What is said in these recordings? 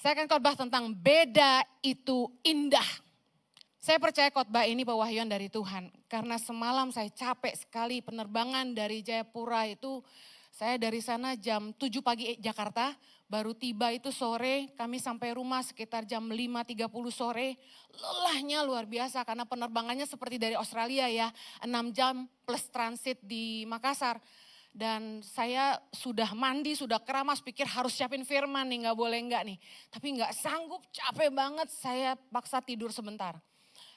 Saya akan khotbah tentang beda itu indah. Saya percaya khotbah ini pewahyuan dari Tuhan. Karena semalam saya capek sekali penerbangan dari Jayapura itu. Saya dari sana jam 7 pagi Jakarta. Baru tiba itu sore, kami sampai rumah sekitar jam 5.30 sore. Lelahnya luar biasa karena penerbangannya seperti dari Australia ya. 6 jam plus transit di Makassar. Dan saya sudah mandi, sudah keramas, pikir harus siapin firman nih, gak boleh enggak nih. Tapi gak sanggup, capek banget, saya paksa tidur sebentar.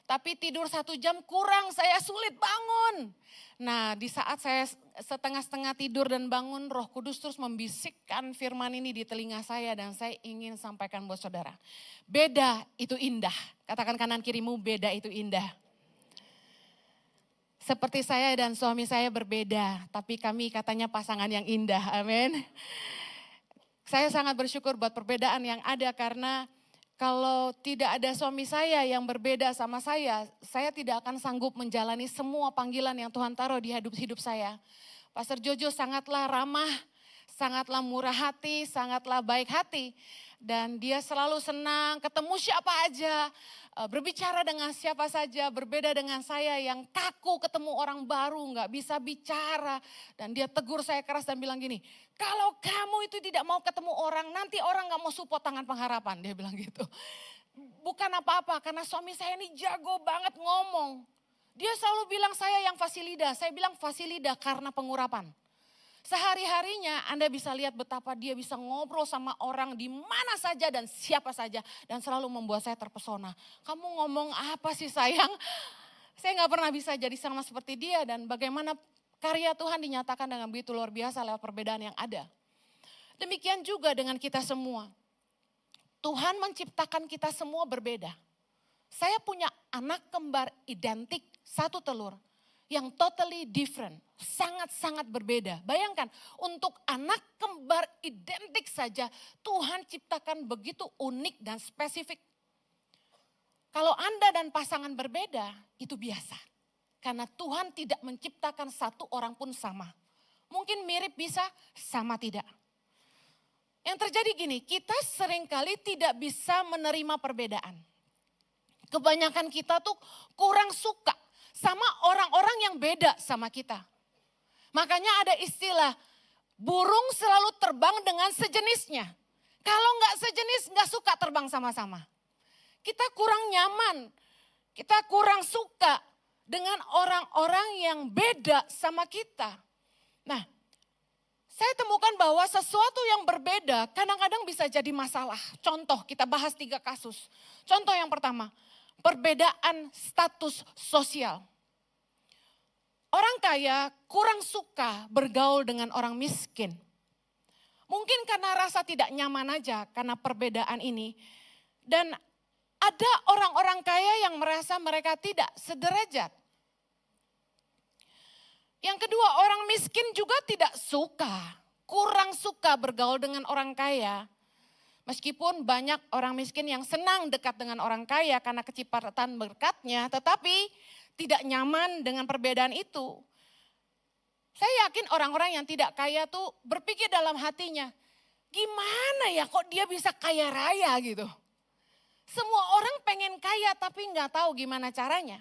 Tapi tidur 1 jam kurang, saya sulit bangun. Nah, di saat saya setengah-setengah tidur dan bangun, Roh Kudus terus membisikkan firman ini di telinga saya dan saya ingin sampaikan buat saudara. Beda itu indah. Katakan kanan kirimu, beda itu indah. Seperti saya dan suami saya berbeda, tapi kami katanya pasangan yang indah, amin. Saya sangat bersyukur buat perbedaan yang ada karena kalau tidak ada suami saya yang berbeda sama saya tidak akan sanggup menjalani semua panggilan yang Tuhan taruh di hidup saya. Pastor Jojo sangatlah ramah, sangatlah murah hati, sangatlah baik hati. Dan dia selalu senang ketemu siapa aja, berbicara dengan siapa saja, berbeda dengan saya yang kaku ketemu orang baru, gak bisa bicara. Dan dia tegur saya keras dan bilang gini, kalau kamu itu tidak mau ketemu orang, nanti orang gak mau support Tangan Pengharapan, dia bilang gitu. Bukan apa-apa, karena suami saya ini jago banget ngomong. Dia selalu bilang saya yang fasilida, saya bilang fasilida karena pengurapan. Sehari-harinya Anda bisa lihat betapa dia bisa ngobrol sama orang di mana saja dan siapa saja. Dan selalu membuat saya terpesona. Kamu ngomong apa sih sayang? Saya gak pernah bisa jadi sama seperti dia. Dan bagaimana karya Tuhan dinyatakan dengan begitu luar biasa lewat perbedaan yang ada. Demikian juga dengan kita semua. Tuhan menciptakan kita semua berbeda. Saya punya anak kembar identik 1 telur. Yang totally different, sangat-sangat berbeda. Bayangkan, untuk anak kembar identik saja Tuhan ciptakan begitu unik dan spesifik. Kalau Anda dan pasangan berbeda, itu biasa. Karena Tuhan tidak menciptakan satu orang pun sama. Mungkin mirip bisa, sama tidak. Yang terjadi gini, kita seringkali tidak bisa menerima perbedaan. Kebanyakan kita tuh kurang suka sama orang-orang yang beda sama kita. Makanya ada istilah, burung selalu terbang dengan sejenisnya. Kalau nggak sejenis, nggak suka terbang sama-sama. Kita kurang nyaman, kita kurang suka dengan orang-orang yang beda sama kita. Nah, saya temukan bahwa sesuatu yang berbeda kadang-kadang bisa jadi masalah. Contoh, kita bahas 3 kasus. Contoh yang pertama, perbedaan status sosial. Orang kaya kurang suka bergaul dengan orang miskin. Mungkin karena rasa tidak nyaman aja karena perbedaan ini. Dan ada orang-orang kaya yang merasa mereka tidak sederajat. Yang kedua, orang miskin juga tidak suka, kurang suka bergaul dengan orang kaya. Meskipun banyak orang miskin yang senang dekat dengan orang kaya karena kecepatan berkatnya, tetapi tidak nyaman dengan perbedaan itu. Saya yakin orang-orang yang tidak kaya tuh berpikir dalam hatinya, gimana ya kok dia bisa kaya raya gitu. Semua orang pengen kaya tapi nggak tahu gimana caranya.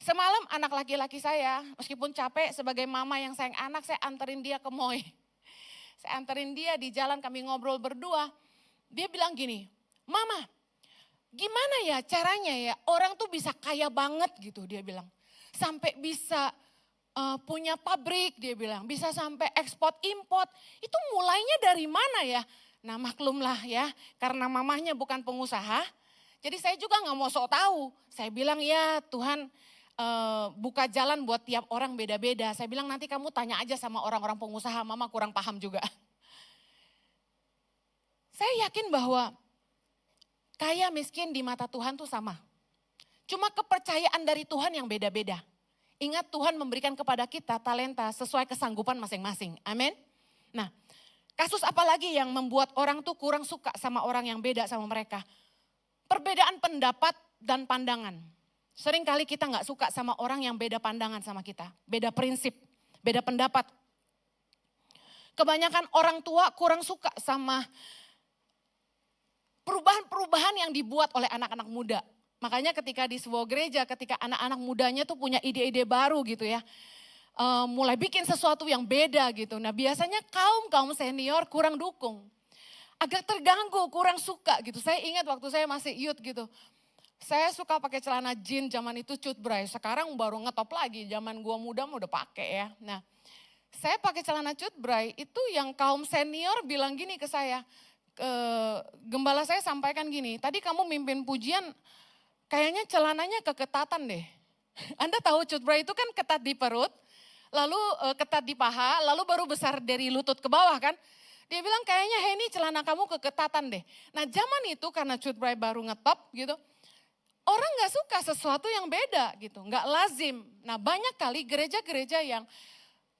Semalam anak laki-laki saya, meskipun capek sebagai mama yang sayang anak, saya anterin dia ke Moi. Saya anterin dia di jalan, kami ngobrol berdua. Dia bilang gini, Mama, gimana ya caranya ya orang tuh bisa kaya banget gitu, dia bilang. Sampai bisa punya pabrik, dia bilang, bisa sampai ekspor import. Itu mulainya dari mana ya? Nah maklumlah ya, karena mamahnya bukan pengusaha. Jadi saya juga gak mau sok tahu. Saya bilang ya Tuhan buka jalan buat tiap orang beda-beda. Saya bilang nanti kamu tanya aja sama orang-orang pengusaha, mama kurang paham juga. Saya yakin bahwa kaya miskin di mata Tuhan tuh sama. Cuma kepercayaan dari Tuhan yang beda-beda. Ingat Tuhan memberikan kepada kita talenta sesuai kesanggupan masing-masing. Amin. Nah, kasus apa lagi yang membuat orang tuh kurang suka sama orang yang beda sama mereka? Perbedaan pendapat dan pandangan. Seringkali kita gak suka sama orang yang beda pandangan sama kita. Beda prinsip, beda pendapat. Kebanyakan orang tua kurang suka sama perubahan-perubahan yang dibuat oleh anak-anak muda. Makanya ketika di sebuah gereja, ketika anak-anak mudanya tuh punya ide-ide baru gitu ya. Mulai bikin sesuatu yang beda gitu. Nah biasanya kaum senior kurang dukung. Agak terganggu, kurang suka gitu. Saya ingat waktu saya masih youth gitu. Saya suka pakai celana jeans zaman itu cut bray. Sekarang baru ngetop lagi, zaman gua muda udah pakai ya. Nah saya pakai celana cut bray, itu yang kaum senior bilang gini ke saya. Gembala saya sampaikan gini, tadi kamu mimpin pujian kayaknya celananya keketatan deh. Anda tahu cut bray itu kan ketat di perut, lalu ketat di paha, lalu baru besar dari lutut ke bawah kan. Dia bilang kayaknya Henny celana kamu keketatan deh. Nah zaman itu karena cut bray baru ngetop gitu, orang gak suka sesuatu yang beda gitu, gak lazim. Nah banyak kali gereja-gereja yang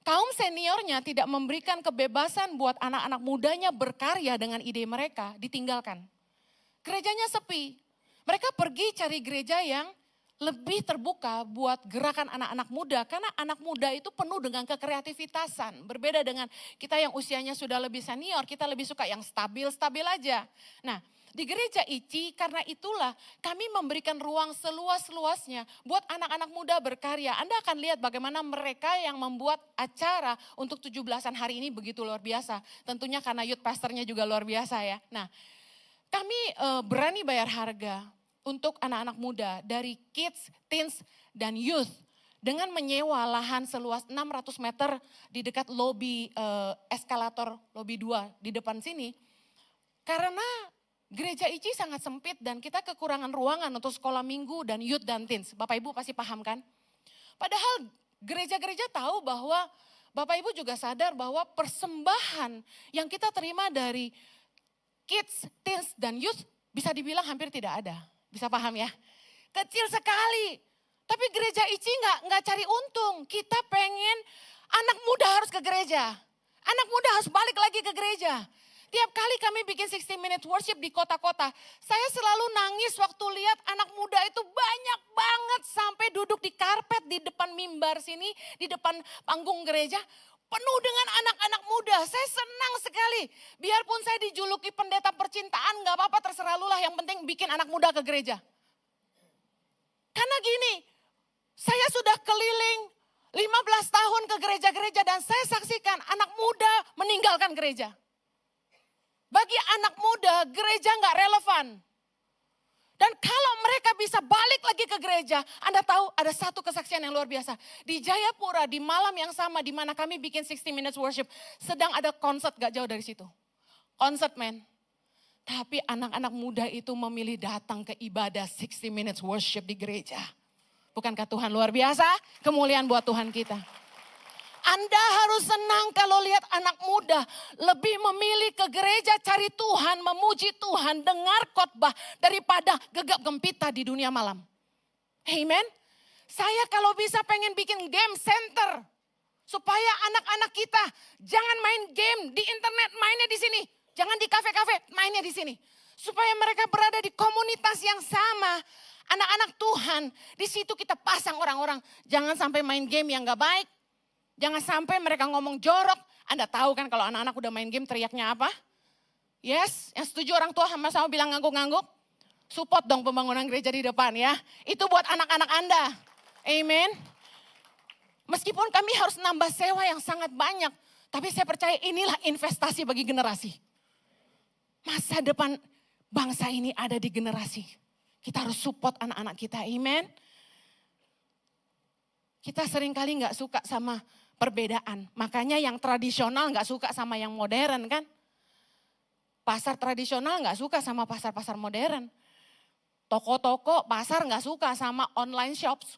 kaum seniornya tidak memberikan kebebasan buat anak-anak mudanya berkarya dengan ide mereka, ditinggalkan. Gerejanya sepi. Mereka pergi cari gereja yang lebih terbuka buat gerakan anak-anak muda. Karena anak muda itu penuh dengan kekreativitasan. Berbeda dengan kita yang usianya sudah lebih senior, kita lebih suka yang stabil-stabil aja. Nah, di gereja ICI karena itulah kami memberikan ruang seluas-luasnya buat anak-anak muda berkarya. Anda akan lihat bagaimana mereka yang membuat acara untuk 17-an hari ini begitu luar biasa. Tentunya karena youth pastornya juga luar biasa ya. Nah kami berani bayar harga untuk anak-anak muda dari kids, teens, dan youth. Dengan menyewa lahan seluas 600 meter di dekat lobi eskalator lobi 2 di depan sini. Karena gereja ICI sangat sempit dan kita kekurangan ruangan untuk sekolah minggu dan youth dan teens. Bapak Ibu pasti paham kan? Padahal gereja-gereja tahu bahwa Bapak Ibu juga sadar bahwa persembahan yang kita terima dari kids, teens, dan youth bisa dibilang hampir tidak ada. Bisa paham ya? Kecil sekali. Tapi gereja ICI nggak cari untung. Kita pengen anak muda harus ke gereja. Anak muda harus balik lagi ke gereja. Tiap kali kami bikin 60 minutes worship di kota-kota, saya selalu nangis waktu lihat anak muda itu banyak banget sampai duduk di karpet di depan mimbar sini, di depan panggung gereja, penuh dengan anak-anak muda. Saya senang sekali. Biarpun saya dijuluki pendeta percintaan, gak apa-apa terserah lu lah, yang penting bikin anak muda ke gereja. Karena gini, saya sudah keliling 15 tahun ke gereja-gereja dan saya saksikan anak muda meninggalkan gereja. Bagi anak muda, gereja gak relevan. Dan kalau mereka bisa balik lagi ke gereja, Anda tahu ada satu kesaksian yang luar biasa. Di Jayapura, di malam yang sama di mana kami bikin 60 minutes worship, sedang ada konser gak jauh dari situ. Konser men. Tapi anak-anak muda itu memilih datang ke ibadah 60 minutes worship di gereja. Bukankah Tuhan luar biasa? Kemuliaan buat Tuhan kita. Anda harus senang kalau lihat anak muda lebih memilih ke gereja cari Tuhan, memuji Tuhan, dengar khotbah daripada gegap gempita di dunia malam. Amen. Saya kalau bisa pengen bikin game center supaya anak-anak kita jangan main game di internet, mainnya di sini. Jangan di kafe-kafe, mainnya di sini. Supaya mereka berada di komunitas yang sama. Anak-anak Tuhan, di situ kita pasang orang-orang. Jangan sampai main game yang gak baik. Jangan sampai mereka ngomong jorok. Anda tahu kan kalau anak-anak udah main game teriaknya apa? Yes, yang setuju orang tua sama-sama bilang ngangguk-ngangguk. Support dong pembangunan gereja di depan ya. Itu buat anak-anak Anda. Amen. Meskipun kami harus nambah sewa yang sangat banyak. Tapi saya percaya inilah investasi bagi generasi. Masa depan bangsa ini ada di generasi. Kita harus support anak-anak kita. Amen. Kita seringkali gak suka sama perbedaan. Makanya yang tradisional gak suka sama yang modern kan. Pasar tradisional gak suka sama pasar-pasar modern. Toko-toko, pasar gak suka sama online shops.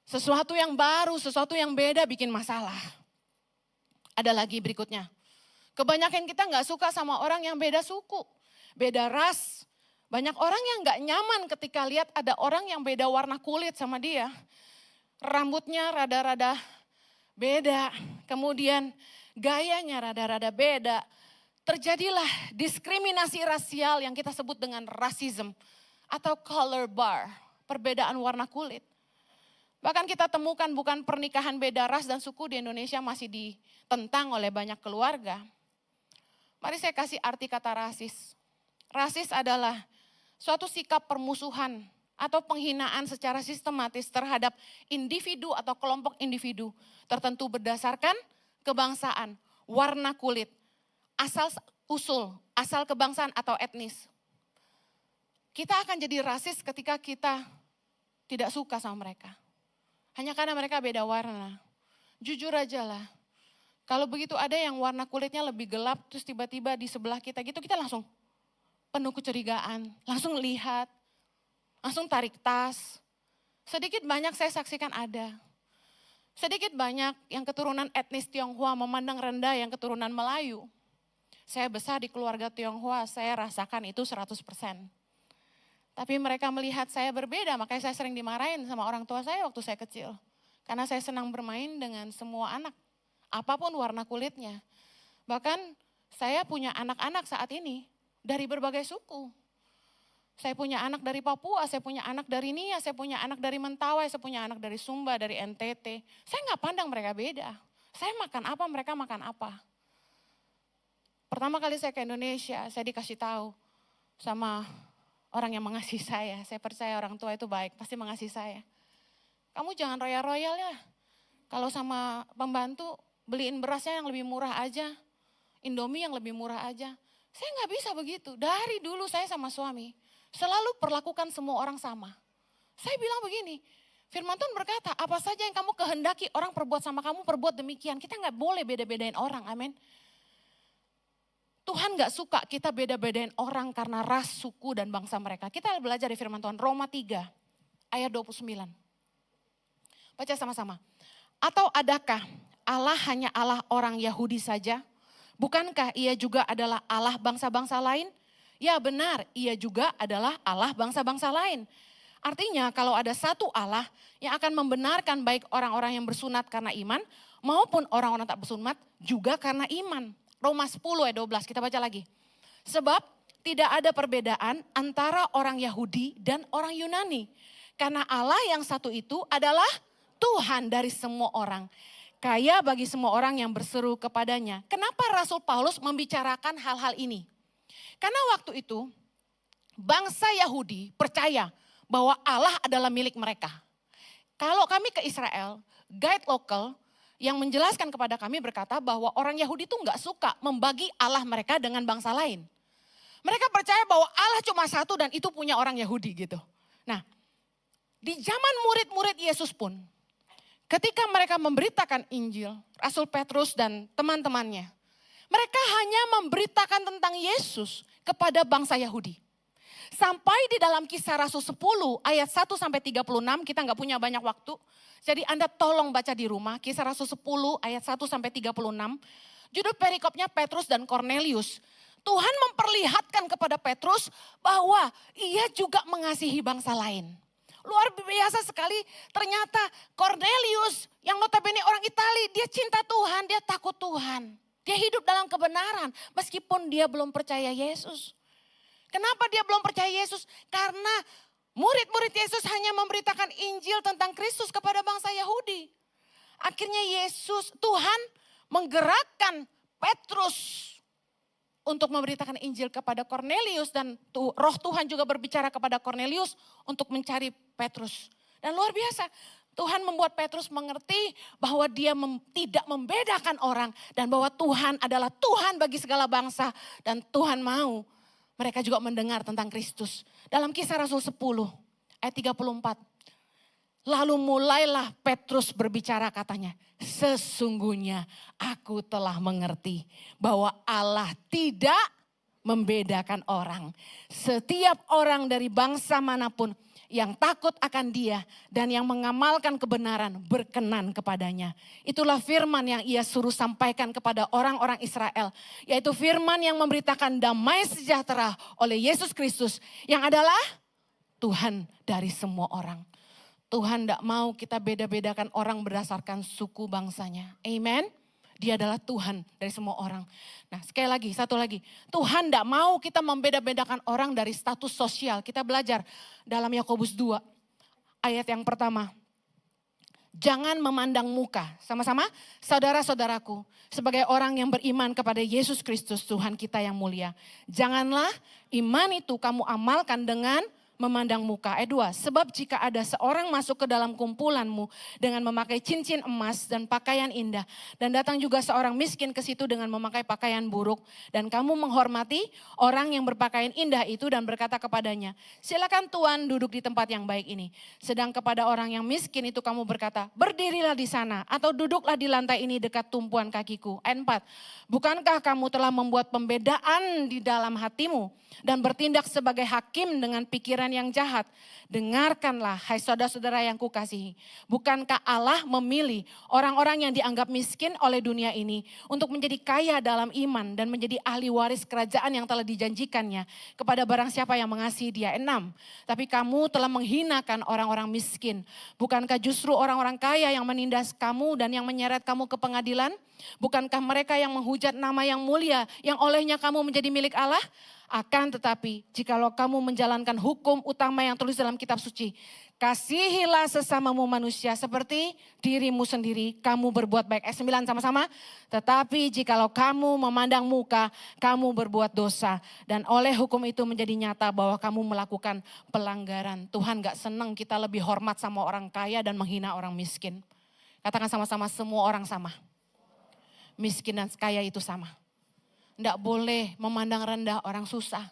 Sesuatu yang baru, sesuatu yang beda bikin masalah. Ada lagi berikutnya. Kebanyakan kita gak suka sama orang yang beda suku, beda ras. Banyak orang yang gak nyaman ketika lihat ada orang yang beda warna kulit sama dia. Rambutnya rada-rada beda, kemudian gayanya rada-rada beda. Terjadilah diskriminasi rasial yang kita sebut dengan rasism atau color bar, perbedaan warna kulit. Bahkan kita temukan bukan pernikahan beda ras dan suku di Indonesia masih ditentang oleh banyak keluarga. Mari saya kasih arti kata rasis. Rasis adalah suatu sikap permusuhan atau penghinaan secara sistematis terhadap individu atau kelompok individu tertentu berdasarkan kebangsaan, warna kulit, asal usul, asal kebangsaan atau etnis. Kita akan jadi rasis ketika kita tidak suka sama mereka. Hanya karena mereka beda warna. Jujur aja lah. Kalau begitu ada yang warna kulitnya lebih gelap, terus tiba-tiba di sebelah kita gitu, kita langsung penuh kecurigaan. Langsung lihat, langsung tarik tas. Sedikit banyak saya saksikan ada. Sedikit banyak yang keturunan etnis Tionghoa memandang rendah yang keturunan Melayu. Saya besar di keluarga Tionghoa, saya rasakan itu 100%. Tapi mereka melihat saya berbeda, makanya saya sering dimarahin sama orang tua saya waktu saya kecil. Karena saya senang bermain dengan semua anak, apapun warna kulitnya. Bahkan saya punya anak-anak saat ini dari berbagai suku. Saya punya anak dari Papua, saya punya anak dari Nia, saya punya anak dari Mentawai, saya punya anak dari Sumba, dari NTT. Saya nggak pandang mereka beda. Saya makan apa, mereka makan apa. Pertama kali saya ke Indonesia, saya dikasih tahu sama orang yang mengasihi saya. Saya percaya orang tua itu baik, pasti mengasihi saya. Kamu jangan royal-royal ya. Kalau sama pembantu, beliin berasnya yang lebih murah aja. Indomie yang lebih murah aja. Saya nggak bisa begitu. Dari dulu saya sama suami, selalu perlakukan semua orang sama. Saya bilang begini, Firman Tuhan berkata, apa saja yang kamu kehendaki orang perbuat sama kamu, perbuat demikian. Kita nggak boleh beda-bedain orang, amin. Tuhan gak suka kita beda-bedain orang karena ras, suku, dan bangsa mereka. Kita belajar di firman Tuhan, Roma 3 ayat 29. Baca sama-sama. Atau adakah Allah hanya Allah orang Yahudi saja? Bukankah ia juga adalah Allah bangsa-bangsa lain? Ya benar, ia juga adalah Allah bangsa-bangsa lain. Artinya kalau ada satu Allah yang akan membenarkan baik orang-orang yang bersunat karena iman, maupun orang-orang tak bersunat juga karena iman. Roma 10 ayat 12, kita baca lagi. Sebab tidak ada perbedaan antara orang Yahudi dan orang Yunani. Karena Allah yang satu itu adalah Tuhan dari semua orang. Kaya bagi semua orang yang berseru kepadanya. Kenapa Rasul Paulus membicarakan hal-hal ini? Karena waktu itu bangsa Yahudi percaya bahwa Allah adalah milik mereka. Kalau kami ke Israel, guide lokal yang menjelaskan kepada kami berkata bahwa orang Yahudi itu gak suka membagi Allah mereka dengan bangsa lain. Mereka percaya bahwa Allah cuma satu dan itu punya orang Yahudi gitu. Nah, di zaman murid-murid Yesus pun, ketika mereka memberitakan Injil, Rasul Petrus dan teman-temannya, mereka hanya memberitakan tentang Yesus kepada bangsa Yahudi. Sampai di dalam Kisah Rasul 10 ayat 1 sampai 36, kita gak punya banyak waktu. Jadi Anda tolong baca di rumah, Kisah Rasul 10 ayat 1 sampai 36. Judul perikopnya Petrus dan Kornelius. Tuhan memperlihatkan kepada Petrus bahwa ia juga mengasihi bangsa lain. Luar biasa sekali, ternyata Kornelius yang notabene orang Itali, dia cinta Tuhan, dia takut Tuhan. Dia hidup dalam kebenaran meskipun dia belum percaya Yesus. Kenapa dia belum percaya Yesus? Karena murid-murid Yesus hanya memberitakan Injil tentang Kristus kepada bangsa Yahudi. Akhirnya Tuhan menggerakkan Petrus untuk memberitakan Injil kepada Kornelius. Dan roh Tuhan juga berbicara kepada Kornelius untuk mencari Petrus. Dan luar biasa, Tuhan membuat Petrus mengerti bahwa dia tidak membedakan orang. Dan bahwa Tuhan adalah Tuhan bagi segala bangsa. Dan Tuhan mau mereka juga mendengar tentang Kristus. Dalam Kisah Rasul 10 ayat 34. Lalu mulailah Petrus berbicara katanya. Sesungguhnya aku telah mengerti bahwa Allah tidak membedakan orang. Setiap orang dari bangsa manapun yang takut akan dia dan yang mengamalkan kebenaran berkenan kepadanya. Itulah firman yang ia suruh sampaikan kepada orang-orang Israel. Yaitu firman yang memberitakan damai sejahtera oleh Yesus Kristus yang adalah Tuhan dari semua orang. Tuhan tidak mau kita beda-bedakan orang berdasarkan suku bangsanya. Amen. Dia adalah Tuhan dari semua orang. Nah sekali lagi, satu lagi. Tuhan tidak mau kita membeda-bedakan orang dari status sosial. Kita belajar dalam Yakobus 2 ayat yang pertama. Jangan memandang muka. Sama-sama, saudara-saudaraku, sebagai orang yang beriman kepada Yesus Kristus Tuhan kita yang mulia. Janganlah iman itu kamu amalkan dengan memandang muka. 2, sebab jika ada seorang masuk ke dalam kumpulanmu dengan memakai cincin emas dan pakaian indah, dan datang juga seorang miskin ke situ dengan memakai pakaian buruk, dan kamu menghormati orang yang berpakaian indah itu dan berkata kepadanya, silakan Tuan duduk di tempat yang baik ini. Sedang kepada orang yang miskin itu kamu berkata, berdirilah di sana atau duduklah di lantai ini dekat tumpuan kakiku. 4, bukankah kamu telah membuat pembedaan di dalam hatimu dan bertindak sebagai hakim dengan pikiran yang jahat? Dengarkanlah hai saudara-saudara yang kukasihi. Bukankah Allah memilih orang-orang yang dianggap miskin oleh dunia ini untuk menjadi kaya dalam iman dan menjadi ahli waris kerajaan yang telah dijanjikannya kepada barang siapa yang mengasihi dia? 6, tapi kamu telah menghinakan orang-orang miskin. Bukankah justru orang-orang kaya yang menindas kamu dan yang menyeret kamu ke pengadilan? Bukankah mereka yang menghujat nama yang mulia yang olehnya kamu menjadi milik Allah? Akan tetapi jikalau kamu menjalankan hukum utama yang tulis dalam kitab suci, kasihilah sesamamu manusia seperti dirimu sendiri, kamu berbuat baik. 9 sama-sama. Tetapi jikalau kamu memandang muka, kamu berbuat dosa. Dan oleh hukum itu menjadi nyata bahwa kamu melakukan pelanggaran. Tuhan gak senang kita lebih hormat sama orang kaya dan menghina orang miskin. Katakan sama-sama, semua orang sama. Miskin dan kaya itu sama. Tidak boleh memandang rendah orang susah.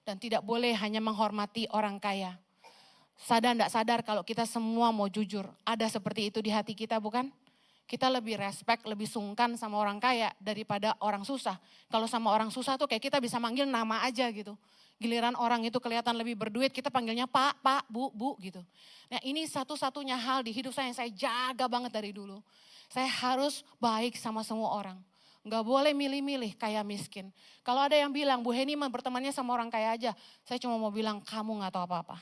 Dan tidak boleh hanya menghormati orang kaya. Sadar tidak sadar kalau kita semua mau jujur. Ada seperti itu di hati kita, bukan? Kita lebih respect, lebih sungkan sama orang kaya daripada orang susah. Kalau sama orang susah tuh kayak kita bisa manggil nama aja gitu. Giliran orang itu kelihatan lebih berduit, kita panggilnya Pak, Pak, Bu, Bu gitu. Nah ini satu-satunya hal di hidup saya yang saya jaga banget dari dulu. Saya harus baik sama semua orang. Gak boleh milih-milih kaya miskin. Kalau ada yang bilang, Bu Heni bertemannya sama orang kaya aja. Saya cuma mau bilang, kamu gak tahu apa-apa.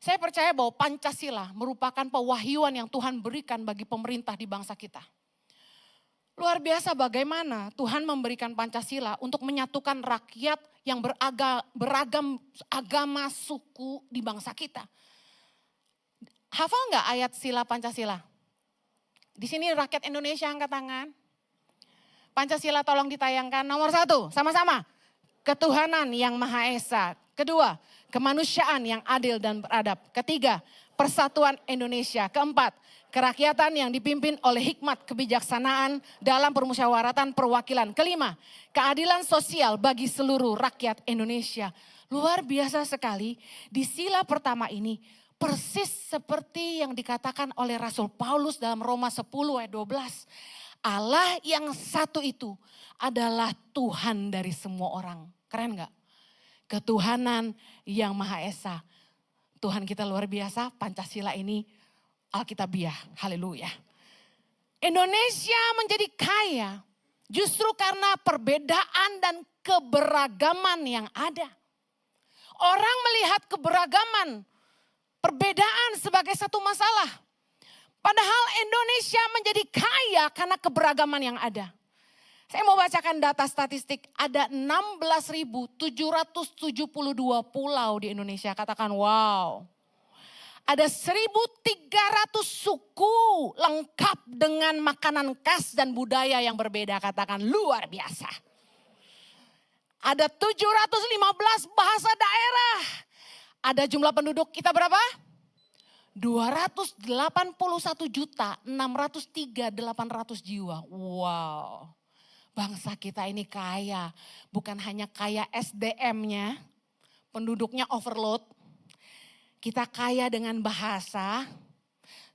Saya percaya bahwa Pancasila merupakan pewahyuan yang Tuhan berikan bagi pemerintah di bangsa kita. Luar biasa bagaimana Tuhan memberikan Pancasila untuk menyatukan rakyat yang beragam agama, suku di bangsa kita. Hafal gak ayat sila Pancasila? Di sini rakyat Indonesia angkat tangan. Pancasila tolong ditayangkan. Nomor 1, sama-sama. Ketuhanan yang Maha Esa. 2, kemanusiaan yang adil dan beradab. 3, persatuan Indonesia. 4, kerakyatan yang dipimpin oleh hikmat kebijaksanaan dalam permusyawaratan perwakilan. 5, keadilan sosial bagi seluruh rakyat Indonesia. Luar biasa sekali. Di sila pertama ini persis seperti yang dikatakan oleh Rasul Paulus dalam Roma 10 ayat 12. Allah yang satu itu adalah Tuhan dari semua orang. Keren gak? Ketuhanan yang Maha Esa. Tuhan kita luar biasa, Pancasila ini Alkitabiah. Haleluya. Indonesia menjadi kaya justru karena perbedaan dan keberagaman yang ada. Orang melihat keberagaman, perbedaan sebagai satu masalah. Padahal Indonesia menjadi kaya karena keberagaman yang ada. Saya mau bacakan data statistik. Ada 16.772 pulau di Indonesia. Katakan wow. Ada 1.300 suku lengkap dengan makanan khas dan budaya yang berbeda. Katakan luar biasa. Ada 715 bahasa daerah. Ada jumlah penduduk kita berapa? 281.603.800 jiwa. Wow. Bangsa kita ini kaya. Bukan hanya kaya SDM-nya. Penduduknya overload. Kita kaya dengan bahasa.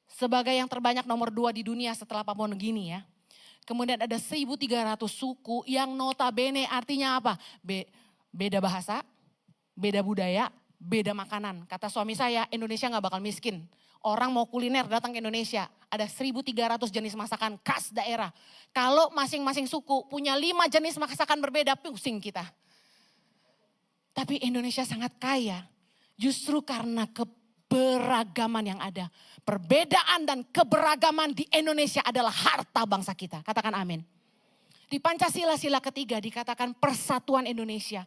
Sebagai yang terbanyak nomor 2 di dunia setelah Papua Nugini ya. Kemudian ada 1.300 suku yang notabene artinya apa? Beda bahasa, beda budaya, beda makanan. Kata suami saya, Indonesia gak bakal miskin. Orang mau kuliner datang ke Indonesia. Ada 1.300 jenis masakan khas daerah. Kalau masing-masing suku punya 5 jenis masakan berbeda, pusing kita. Tapi Indonesia sangat kaya. Justru karena keberagaman yang ada. Perbedaan dan keberagaman di Indonesia adalah harta bangsa kita. Katakan amin. Di Pancasila sila ketiga dikatakan persatuan Indonesia.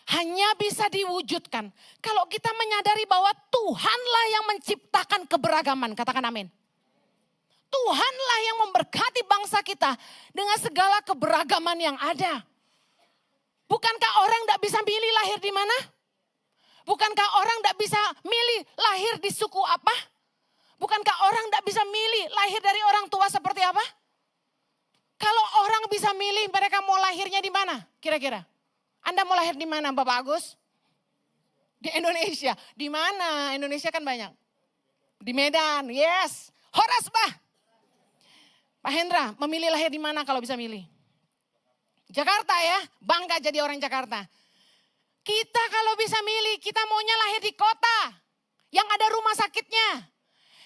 Hanya bisa diwujudkan kalau kita menyadari bahwa Tuhanlah yang menciptakan keberagaman. Katakan amin. Tuhanlah yang memberkati bangsa kita dengan segala keberagaman yang ada. Bukankah orang tidak bisa milih lahir di mana? Bukankah orang tidak bisa milih lahir di suku apa? Bukankah orang tidak bisa milih lahir dari orang tua seperti apa? Kalau orang bisa milih, mereka mau lahirnya di mana kira-kira? Anda mau lahir di mana Bapak Agus? Di Indonesia. Di mana? Indonesia kan banyak. Di Medan, yes. Horasbah. Pak Hendra, memilih lahir di mana kalau bisa milih? Jakarta ya, bangga jadi orang Jakarta. Kita kalau bisa milih, kita maunya lahir di kota. Yang ada rumah sakitnya.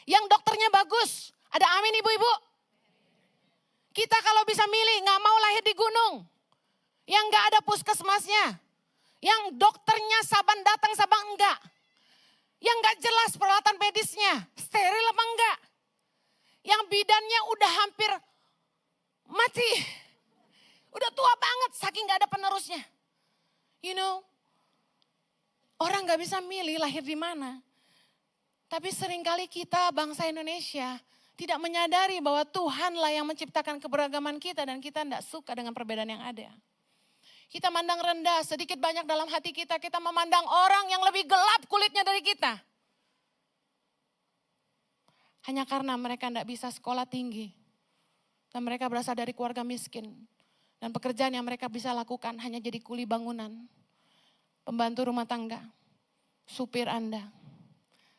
Yang dokternya bagus. Ada amin ibu-ibu? Kita kalau bisa milih, gak mau lahir di gunung. Yang gak ada puskesmasnya. Yang dokternya saban datang, saban enggak. Yang gak jelas peralatan medisnya. Steril apa enggak. Yang bidannya udah hampir mati. Udah tua banget saking gak ada penerusnya. You know, orang gak bisa milih lahir di mana. Tapi seringkali kita bangsa Indonesia tidak menyadari bahwa Tuhanlah yang menciptakan keberagaman kita dan kita tidak suka dengan perbedaan yang ada. Kita mandang rendah sedikit banyak dalam hati kita, kita memandang orang yang lebih gelap kulitnya dari kita. Hanya karena mereka tidak bisa sekolah tinggi. Dan mereka berasal dari keluarga miskin. Dan pekerjaan yang mereka bisa lakukan hanya jadi kuli bangunan. Pembantu rumah tangga. Supir Anda.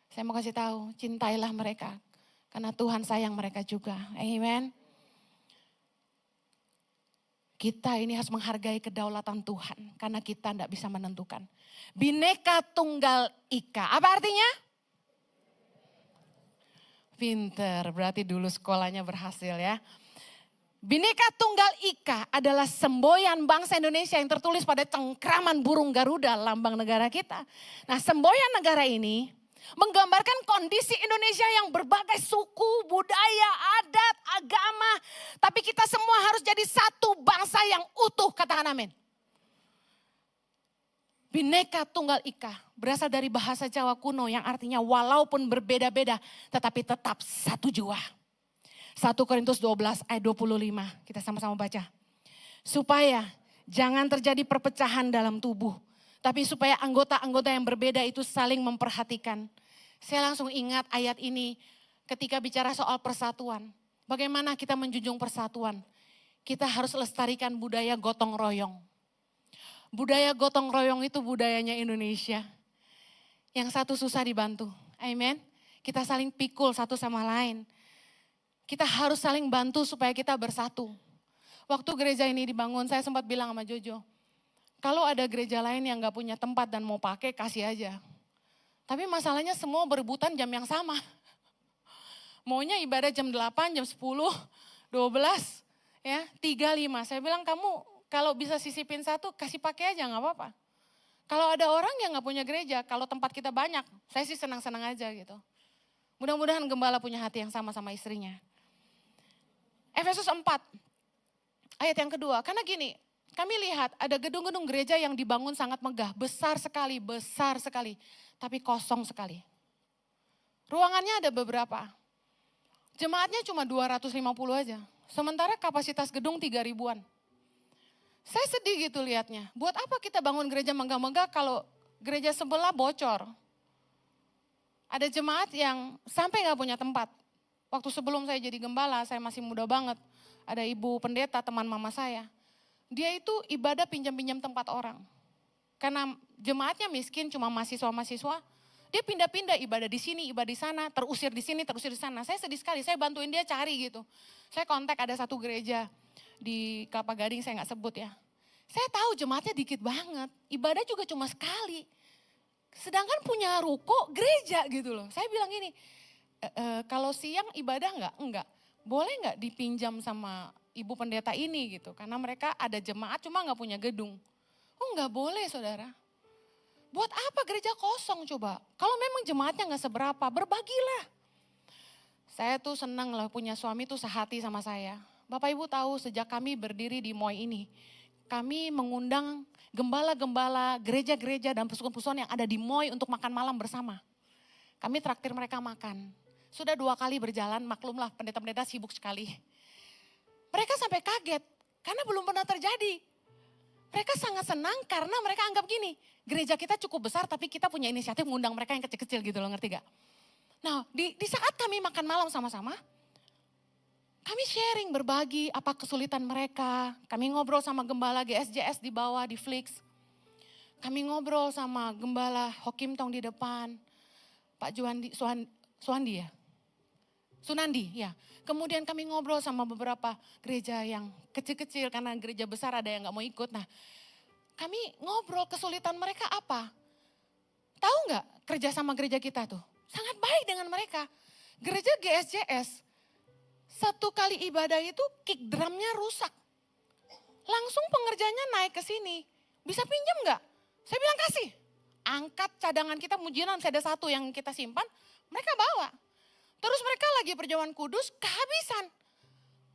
Saya mau kasih tahu, cintailah mereka. Karena Tuhan sayang mereka juga. Amen. Kita ini harus menghargai kedaulatan Tuhan. Karena kita tidak bisa menentukan. Bhinneka Tunggal Ika. Apa artinya? Pinter, berarti dulu sekolahnya berhasil ya. Bhinneka Tunggal Ika adalah semboyan bangsa Indonesia yang tertulis pada cengkraman burung Garuda, lambang negara kita. Nah, semboyan negara ini menggambarkan kondisi Indonesia yang berbagai suku, budaya, adat, agama. Tapi kita semua harus jadi satu bangsa yang utuh, katakan amin. Bhinneka Tunggal Ika berasal dari bahasa Jawa kuno yang artinya walaupun berbeda-beda tetapi tetap satu jua. 1 Korintus 12 ayat 25, kita sama-sama baca. Supaya jangan terjadi perpecahan dalam tubuh, tapi supaya anggota-anggota yang berbeda itu saling memperhatikan. Saya langsung ingat ayat ini ketika bicara soal persatuan. Bagaimana kita menjunjung persatuan? Kita harus lestarikan budaya gotong royong. Budaya gotong royong itu budayanya Indonesia. Yang satu susah dibantu. Amen. Kita saling pikul satu sama lain. Kita harus saling bantu supaya kita bersatu. Waktu gereja ini dibangun, saya sempat bilang sama Jojo, kalau ada gereja lain yang gak punya tempat dan mau pakai, kasih aja. Tapi masalahnya semua berebutan jam yang sama. Maunya ibadah jam 8, jam 10, 12, ya 3, 5. Saya bilang kamu kalau bisa sisipin satu, kasih pakai aja gak apa-apa. Kalau ada orang yang gak punya gereja, kalau tempat kita banyak, saya sih senang-senang aja gitu. Mudah-mudahan gembala punya hati yang sama sama istrinya. Efesus 4, ayat yang kedua. Karena gini, kami lihat ada gedung-gedung gereja yang dibangun sangat megah. Besar sekali. Tapi kosong sekali. Ruangannya ada beberapa. Jemaatnya cuma 250 aja. Sementara kapasitas gedung 3 ribuan. Saya sedih gitu lihatnya. Buat apa kita bangun gereja megah-megah kalau gereja sebelah bocor? Ada jemaat yang sampai gak punya tempat. Waktu sebelum saya jadi gembala, saya masih muda banget. Ada ibu pendeta, teman mama saya. Dia itu ibadah pinjam-pinjam tempat orang. Karena jemaatnya miskin, cuma mahasiswa-mahasiswa. Dia pindah-pindah ibadah di sini, ibadah di sana, terusir di sini, terusir di sana. Saya sedih sekali, saya bantuin dia cari gitu. Saya kontak ada satu gereja di Kelapa Gading, saya gak sebut ya. Saya tahu jemaatnya dikit banget, ibadah juga cuma sekali. Sedangkan punya ruko gereja gitu loh. Saya bilang gini, kalau siang ibadah enggak? Enggak. Boleh enggak dipinjam sama ibu pendeta ini gitu. Karena mereka ada jemaat cuma enggak punya gedung. Oh enggak boleh saudara. Buat apa gereja kosong coba? Kalau memang jemaatnya enggak seberapa, berbagilah. Saya tuh senang lah punya suami tuh sehati sama saya. Bapak Ibu tahu sejak kami berdiri di MOI ini. Kami mengundang gembala-gembala, gereja-gereja dan persekutuan yang ada di MOI untuk makan malam bersama. Kami traktir mereka makan. Sudah 2 kali berjalan, maklumlah pendeta-pendeta sibuk sekali. Mereka sampai kaget karena belum pernah terjadi. Mereka sangat senang karena mereka anggap gini, gereja kita cukup besar tapi kita punya inisiatif mengundang mereka yang kecil-kecil gitu loh, ngerti gak? Nah di saat kami makan malam sama-sama, kami sharing berbagi apa kesulitan mereka. Kami ngobrol sama gembala GSJS di bawah di Flix. Kami ngobrol sama gembala Hokim Tong di depan. Pak Suandi ya? Sunandi ya. Kemudian kami ngobrol sama beberapa gereja yang kecil-kecil karena gereja besar ada yang gak mau ikut. Nah kami ngobrol kesulitan mereka apa. Tahu gak kerja sama gereja kita tuh? Sangat baik dengan mereka. Gereja GSJS, 1 kali ibadah itu kick drumnya rusak. Langsung pengerjanya naik ke sini. Bisa pinjam gak? Saya bilang kasih. Angkat cadangan kita, mujizat masih ada 1 yang kita simpan. Mereka bawa. Terus mereka lagi perjamuan kudus kehabisan.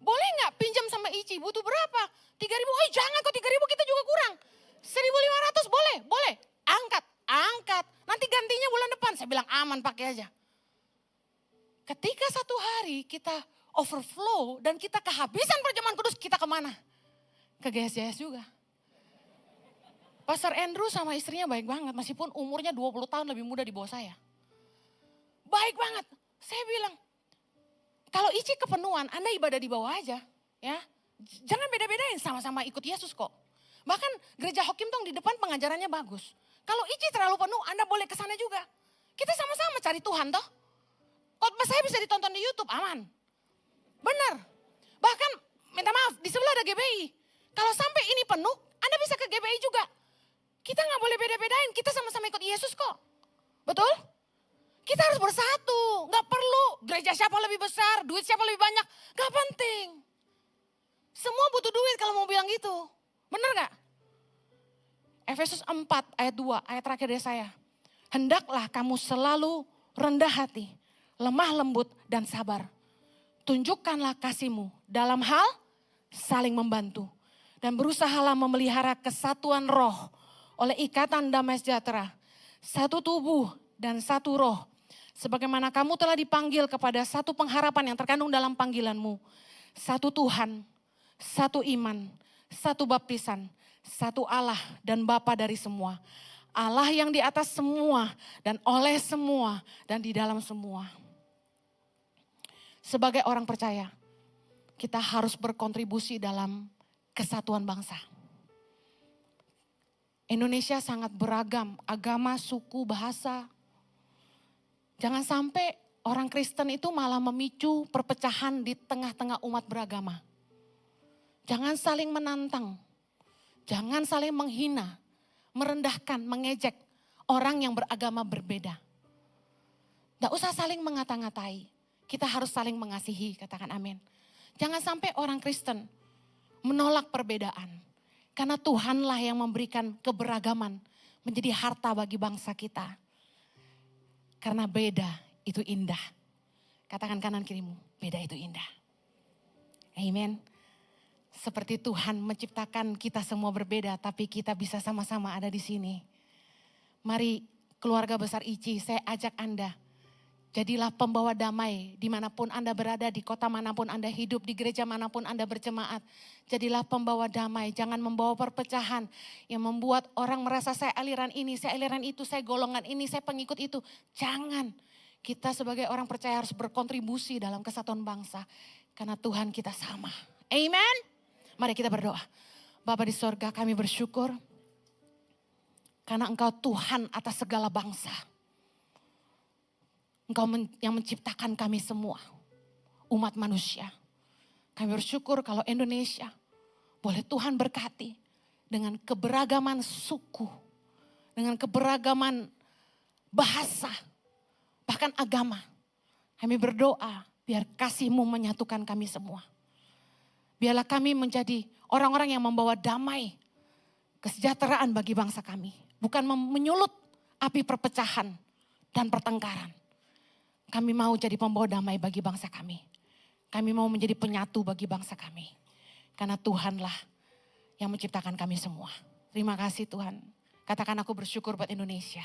Boleh gak pinjam sama Ici? Butuh berapa? 3.000. Oh jangan kok 3.000 kita juga kurang. 1.500 boleh? Boleh. Angkat. Nanti gantinya bulan depan. Saya bilang aman pakai aja. Ketika 1 hari kita overflow dan kita kehabisan perjamuan kudus, kita kemana? Ke GSJS juga. Pastor Andrew sama istrinya baik banget, meskipun umurnya 20 tahun lebih muda di bawah saya. Baik banget. Saya bilang, kalau Ici kepenuhan, Anda ibadah di bawah aja. Ya, jangan beda-bedain, sama-sama ikut Yesus kok. Bahkan gereja Hokim Tong di depan pengajarannya bagus. Kalau Ici terlalu penuh, Anda boleh ke sana juga. Kita sama-sama cari Tuhan toh. Khotbah saya bisa ditonton di YouTube, aman. Benar. Bahkan minta maaf, di sebelah ada GBI. Kalau sampai ini penuh, Anda bisa ke GBI juga. Kita gak boleh beda-bedain, kita sama-sama ikut Yesus kok. Betul? Kita harus bersatu, gak perlu gereja siapa lebih besar, duit siapa lebih banyak, gak penting. Semua butuh duit kalau mau bilang gitu, benar gak? Efesus 4 ayat 2, ayat terakhir dari saya. Hendaklah kamu selalu rendah hati, lemah lembut dan sabar. Tunjukkanlah kasihmu dalam hal saling membantu. Dan berusahalah memelihara kesatuan roh oleh ikatan damai sejahtera. Satu tubuh dan satu roh. Sebagaimana kamu telah dipanggil kepada satu pengharapan yang terkandung dalam panggilanmu. Satu Tuhan, satu iman, satu baptisan, satu Allah dan Bapa dari semua. Allah yang di atas semua dan oleh semua dan di dalam semua. Sebagai orang percaya, kita harus berkontribusi dalam kesatuan bangsa. Indonesia sangat beragam, agama, suku, bahasa. Jangan sampai orang Kristen itu malah memicu perpecahan di tengah-tengah umat beragama. Jangan saling menantang, jangan saling menghina, merendahkan, mengejek orang yang beragama berbeda. Tidak usah saling mengata-ngatai, kita harus saling mengasihi, katakan amin. Jangan sampai orang Kristen menolak perbedaan. Karena Tuhanlah yang memberikan keberagaman menjadi harta bagi bangsa kita. Karena beda itu indah. Katakan kanan kirimu, beda itu indah. Amen. Seperti Tuhan menciptakan kita semua berbeda, tapi kita bisa sama-sama ada di sini. Mari keluarga besar Ici, saya ajak Anda. Jadilah pembawa damai dimanapun Anda berada, di kota manapun Anda hidup, di gereja manapun Anda berjemaat. Jadilah pembawa damai, jangan membawa perpecahan yang membuat orang merasa saya aliran ini, saya aliran itu, saya golongan ini, saya pengikut itu. Jangan, kita sebagai orang percaya harus berkontribusi dalam kesatuan bangsa. Karena Tuhan kita sama. Amen. Mari kita berdoa. Bapa di sorga, kami bersyukur karena Engkau Tuhan atas segala bangsa. Engkau yang menciptakan kami semua, umat manusia. Kami bersyukur kalau Indonesia boleh Tuhan berkati dengan keberagaman suku, dengan keberagaman bahasa, bahkan agama. Kami berdoa biar kasih-Mu menyatukan kami semua. Biarlah kami menjadi orang-orang yang membawa damai, kesejahteraan bagi bangsa kami. Bukan menyulut api perpecahan dan pertengkaran. Kami mau jadi pembawa damai bagi bangsa kami. Kami mau menjadi penyatu bagi bangsa kami. Karena Tuhanlah yang menciptakan kami semua. Terima kasih Tuhan. Katakan aku bersyukur buat Indonesia.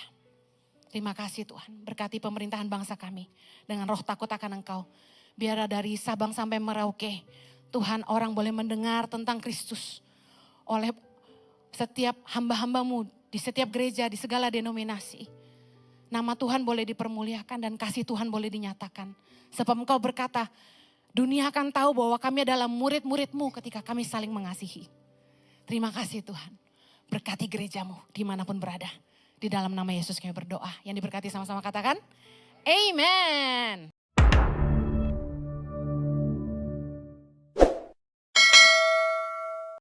Terima kasih Tuhan, berkati pemerintahan bangsa kami dengan roh takut akan Engkau. Biar dari Sabang sampai Merauke, Tuhan orang boleh mendengar tentang Kristus oleh setiap hamba-hambamu di setiap gereja, di segala denominasi. Nama Tuhan boleh dipermuliakan dan kasih Tuhan boleh dinyatakan. Sebab Engkau berkata, dunia akan tahu bahwa kami adalah murid-murid-Mu ketika kami saling mengasihi. Terima kasih Tuhan. Berkati gerejamu dimanapun berada. Di dalam nama Yesus kami berdoa. Yang diberkati sama-sama katakan, Amen.